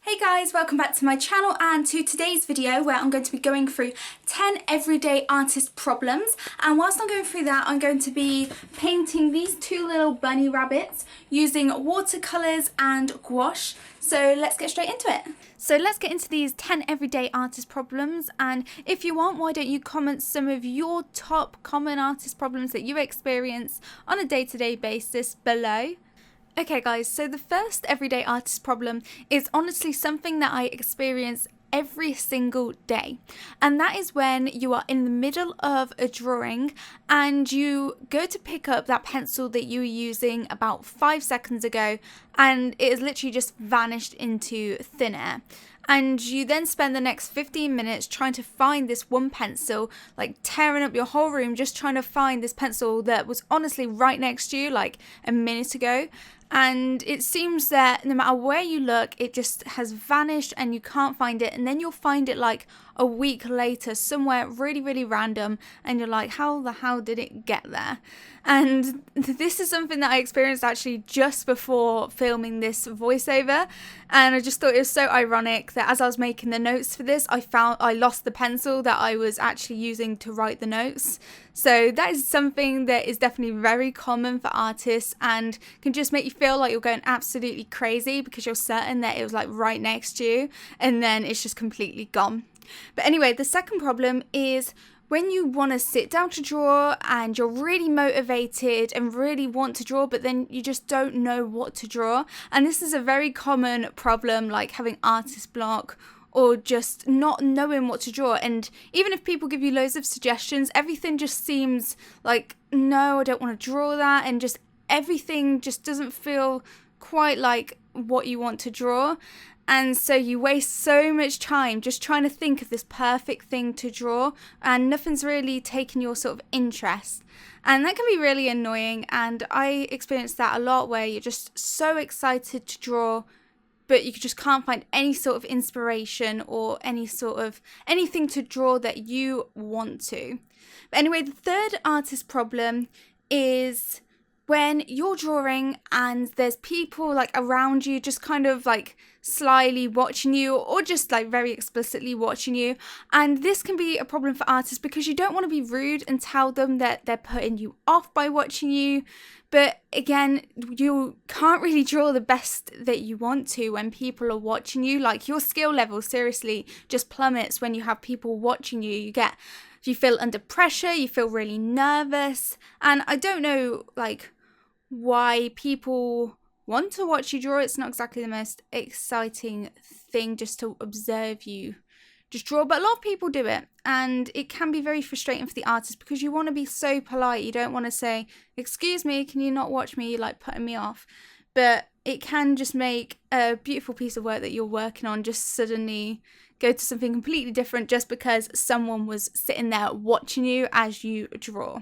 Hey guys, welcome back to my channel and to today's video where I'm going to be going through 10 everyday artist problems, and whilst I'm going through that I'm going to be painting these two little bunny rabbits using watercolours and gouache. So let's get straight into it. So let's get into these 10 everyday artist problems, and if you want, why don't you comment some of your top common artist problems that you experience on a day-to-day basis below. Okay guys, so the first everyday artist problem is honestly something that I experience every single day, and that is when you are in the middle of a drawing and you go to pick up that pencil that you were using about 5 seconds ago and it has literally just vanished into thin air. And you then spend the next 15 minutes trying to find this one pencil, like tearing up your whole room just trying to find this pencil that was honestly right next to you like a minute ago. And it seems that no matter where you look, it just has vanished and you can't find it. And then you'll find it like a week later somewhere really random, and you're like, how the hell did it get there? And this is something that I experienced actually just before filming this voiceover, and I just thought it was so ironic that as I was making the notes for this, I lost the pencil that I was actually using to write the notes. So that is something that is definitely very common for artists and can just make you feel like you're going absolutely crazy because you're certain that it was like right next to you and then it's just completely gone. But anyway, the second problem is when you want to sit down to draw and you're really motivated and really want to draw, but then you just don't know what to draw. And this is a very common problem, like having artist block or just not knowing what to draw. And even if people give you loads of suggestions, everything just seems like, no, I don't want to draw that. And just everything just doesn't feel quite like what you want to draw. And so you waste so much time just trying to think of this perfect thing to draw, and nothing's really taken your sort of interest. And that can be really annoying, and I experienced that a lot where you're just so excited to draw, but you just can't find any sort of inspiration or any sort of anything to draw that you want to. But anyway, the third artist problem is when you're drawing and there's people like around you just kind of like slyly watching you or just like very explicitly watching you. And this can be a problem for artists because you don't want to be rude and tell them that they're putting you off by watching you. But again, you can't really draw the best that you want to when people are watching you. Like your skill level seriously just plummets when you have people watching you. You feel under pressure, you feel really nervous. And I don't know like why people want to watch you draw. It's not exactly the most exciting thing just to observe you just draw, but a lot of people do it, and it can be very frustrating for the artist because you want to be so polite. You don't want to say, excuse me, can you not watch me, like putting me off. But it can just make a beautiful piece of work that you're working on just suddenly go to something completely different just because someone was sitting there watching you as you draw.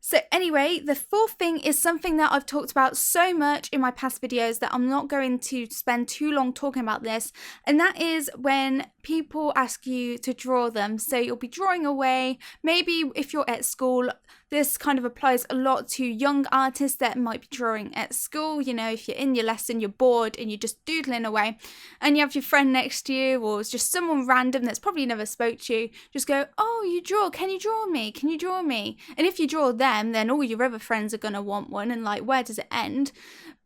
So anyway, the fourth thing is something that I've talked about so much in my past videos that I'm not going to spend too long talking about this, and that is when people ask you to draw them. So you'll be drawing away, maybe if you're at school, this kind of applies a lot to young artists that might be drawing at school. You know, if you're in your lesson, you're bored and you're just doodling away and you have your friend next to you or it's just someone random that's probably never spoke to you, just go, oh, you draw, can you draw me? Can you draw me? And if you draw them, then all your other friends are going to want one, and like, where does it end?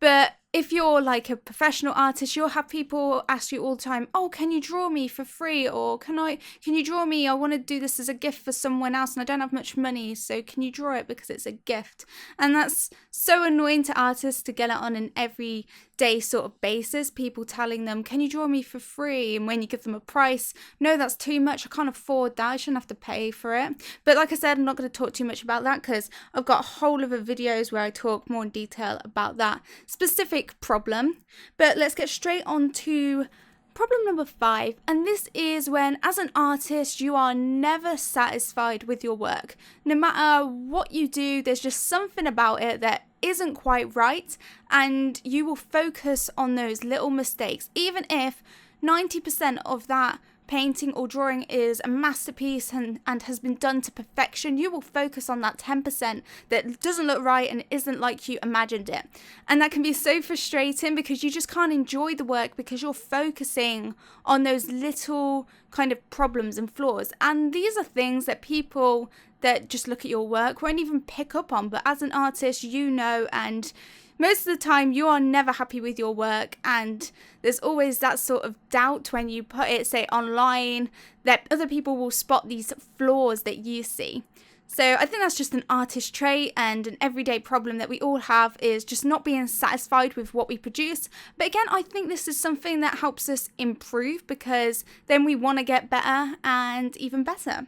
But if you're like a professional artist, you'll have people ask you all the time, oh, can you draw me for free? Or can you draw me? I want to do this as a gift for someone else and I don't have much money, so can you draw it because it's a gift? And that's so annoying to artists to get it on an everyday sort of basis, people telling them, can you draw me for free? And when you give them a price, no, that's too much, I can't afford that, I shouldn't have to pay for it. But like I said, I'm not going to talk too much about that because I've got a whole other videos where I talk more in detail about that specific problem. But let's get straight on to problem number 5, and this is when as an artist you are never satisfied with your work. No matter what you do, there's just something about it that isn't quite right, and you will focus on those little mistakes even if 90% of that painting or drawing is a masterpiece and has been done to perfection, you will focus on that 10% that doesn't look right and isn't like you imagined it. And that can be so frustrating because you just can't enjoy the work because you're focusing on those little kind of problems and flaws. And these are things that people that just look at your work won't even pick up on. But as an artist, you know, and most of the time you are never happy with your work, and there's always that sort of doubt when you put it, say, online, that other people will spot these flaws that you see. So I think that's just an artist trait and an everyday problem that we all have, is just not being satisfied with what we produce. But again, I think this is something that helps us improve because then we want to get better and even better.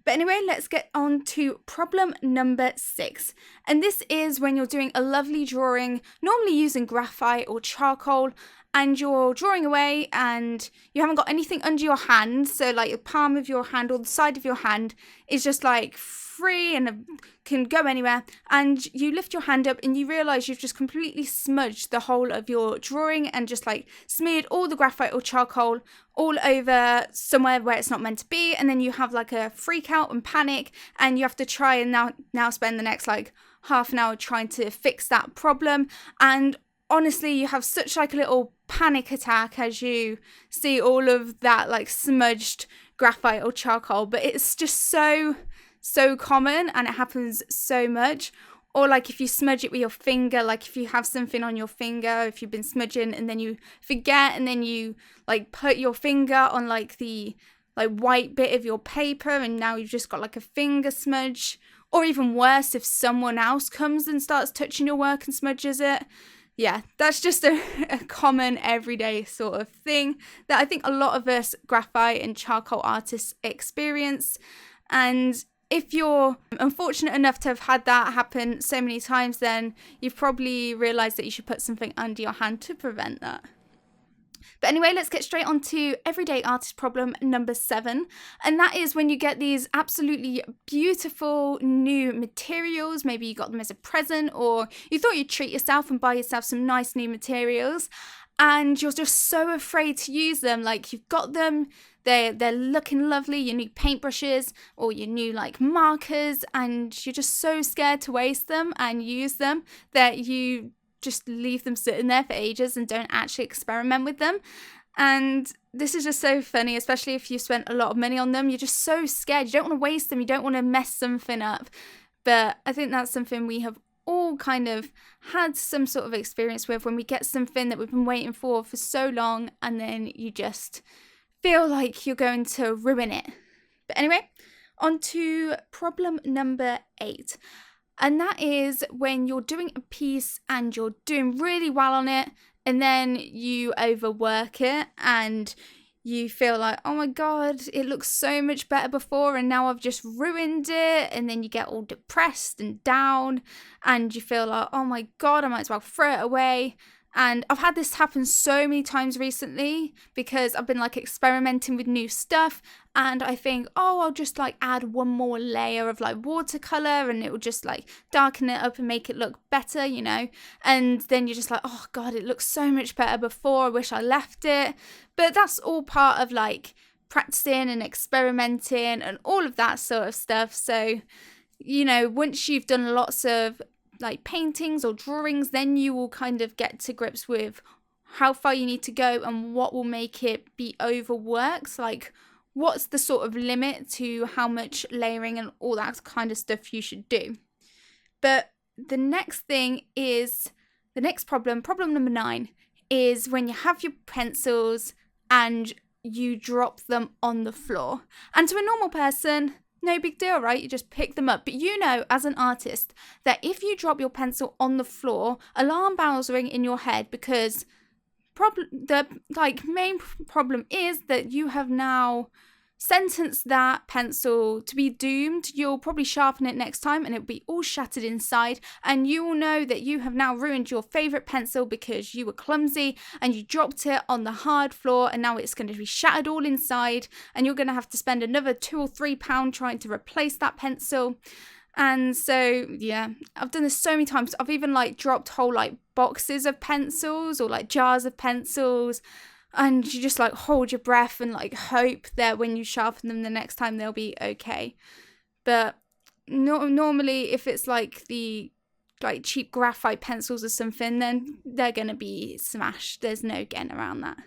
But anyway, let's get on to problem number 6. And this is when you're doing a lovely drawing, normally using graphite or charcoal, and you're drawing away and you haven't got anything under your hand. So like the palm of your hand or the side of your hand is just like free and can go anywhere. And you lift your hand up and you realize you've just completely smudged the whole of your drawing and just like smeared all the graphite or charcoal all over somewhere where it's not meant to be. And then you have like a freak out and panic, and you have to try and now spend the next like half an hour trying to fix that problem. And honestly, you have such like a little panic attack as you see all of that like smudged graphite or charcoal. But it's just so common and it happens so much. Or like if you smudge it with your finger, like if you have something on your finger, if you've been smudging and then you forget and then you like put your finger on like the like white bit of your paper and now you've just got like a finger smudge. Or even worse, if someone else comes and starts touching your work and smudges it. Yeah, that's just a common everyday sort of thing that I think a lot of us graphite and charcoal artists experience. And if you're unfortunate enough to have had that happen so many times, then you've probably realised that you should put something under your hand to prevent that. But anyway, let's get straight on to everyday artist problem number 7. And that is when you get these absolutely beautiful new materials. Maybe you got them as a present, or you thought you'd treat yourself and buy yourself some nice new materials. And you're just so afraid to use them. Like you've got them, they're looking lovely, your new paintbrushes or your new like markers, and you're just so scared to waste them and use them that you just leave them sitting there for ages and don't actually experiment with them. And this is just so funny, especially if you spent a lot of money on them. You're just so scared. You don't want to waste them. You don't want to mess something up. But I think that's something we have all kind of had some sort of experience with, when we get something that we've been waiting for so long and then you just feel like you're going to ruin it. But anyway, on to problem number 8. And that is when you're doing a piece and you're doing really well on it, and then you overwork it and you feel like, oh my God, it looks so much better before and now I've just ruined it. And then you get all depressed and down and you feel like, oh my God, I might as well throw it away. And I've had this happen so many times recently because I've been like experimenting with new stuff, and I think, oh, I'll just like add one more layer of like watercolor and it will just like darken it up and make it look better, you know. And then you're just like, oh God, it looks so much better before. I wish I left it. But that's all part of like practicing and experimenting and all of that sort of stuff. So, you know, once you've done lots of like paintings or drawings, then you will kind of get to grips with how far you need to go and what will make it be overworked. Like what's the sort of limit to how much layering and all that kind of stuff you should do. But the next thing is the next problem number 9, is when you have your pencils and you drop them on the floor. And to a normal person, no big deal, right? You just pick them up. But you know, as an artist, that if you drop your pencil on the floor, alarm bells ring in your head, because the main problem is that you have now sentenced that pencil to be doomed. You'll probably sharpen it next time and it'll be all shattered inside, and you will know that you have now ruined your favourite pencil because you were clumsy and you dropped it on the hard floor, and now it's going to be shattered all inside and you're going to have to spend another £2 or £3 trying to replace that pencil. And so, yeah, I've done this so many times. I've even like dropped whole like boxes of pencils or like jars of pencils. and you just like hold your breath and like hope that when you sharpen them the next time they'll be okay. But normally if it's like the like cheap graphite pencils or something, then they're gonna be smashed. There's no getting around that.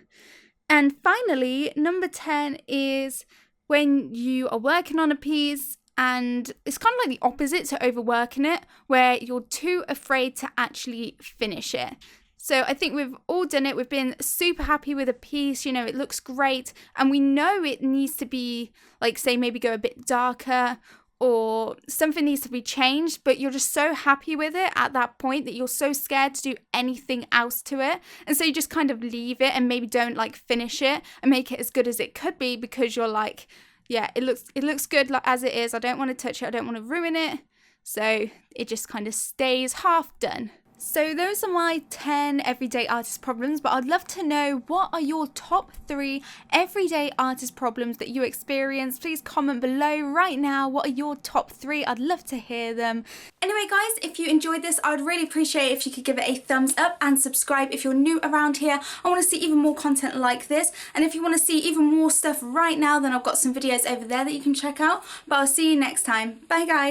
And finally, number 10 is when you are working on a piece and it's kind of like the opposite to overworking it, where you're too afraid to actually finish it. So I think we've all done it. We've been super happy with a piece, you know, it looks great, and we know it needs to be, like, say, maybe go a bit darker, or something needs to be changed, but you're just so happy with it at that point that you're so scared to do anything else to it. And so you just kind of leave it and maybe don't like finish it and make it as good as it could be, because you're like, yeah, it looks good like as it is. I don't want to touch it. I don't want to ruin it. So it just kind of stays half done. So those are my 10 everyday artist problems, but I'd love to know, what are your top 3 everyday artist problems that you experience? Please comment below right now. What are your top 3? I'd love to hear them. Anyway guys, if you enjoyed this, I would really appreciate it if you could give it a thumbs up and subscribe if you're new around here. I want to see even more content like this, and if you want to see even more stuff right now, then I've got some videos over there that you can check out. But I'll see you next time. Bye guys.